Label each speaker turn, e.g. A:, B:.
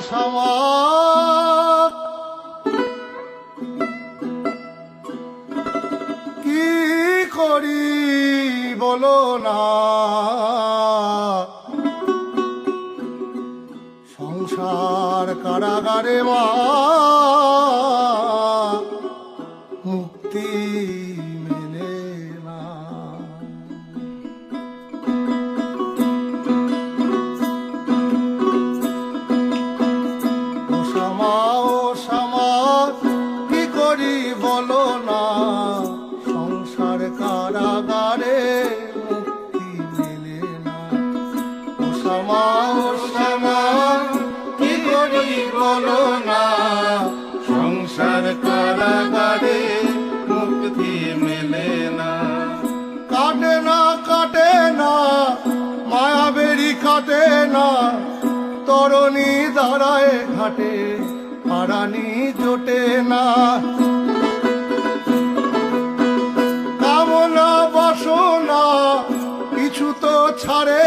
A: শ্যামা কি করি বলো না, সংসার কারাগারে মা মুক্তি মেলে না। ও শ্যামা ও শ্যামা কি করি বলো না, সংসার কারাগারে মুক্তি মেলে না। ও শ্যামা ও শ্যামা কি করি বলো না, সংসার কারাগারে মুক্তি মেলে না। কাটে না কাটে না মায়াবেরি কাটে না, তরণী দাঁড়ায় ঘাটে পারানি জোটে না। কামনা বাসনা কিছু তো ছাড়ে